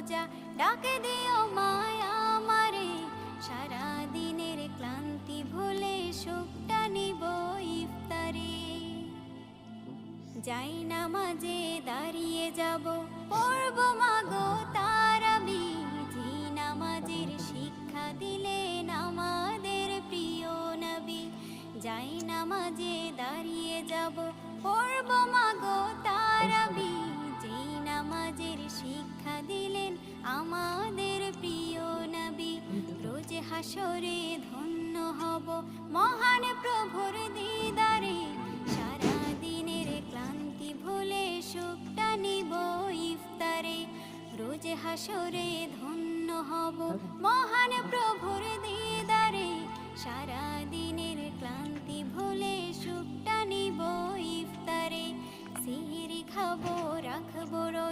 রোজা ডাকে দিও মায়া আমারে, সারা দিনের ক্লান্তি ভুলে সুখটা নিব ইফতারে। যাই নামাজে দাঁড়িয়ে যাব, পড়ব মাগো তারাবি, যে নামাজের শিক্ষা দিলেন আমাদের প্রিয় নবী। যাই নামাজে দাঁড়িয়ে যাব, পড়ব মাগো তারাবি, যে নামাজের শিক্ষা দিলেন আমাদের প্রিয় নবী। রোজ হাসরে ধন্য হব মহান প্রভুর দিদারে, সারা দিনের ক্লান্তি ভুলে সুখটা নিব ইফতারে। রোজ হাসরে ধন্য হব মহান প্রভুর দিদারে, সারা দিনের ক্লান্তি ভুলে সুখটা নিব ইফতারে। সিহরি খাবো রাখবো রোজা।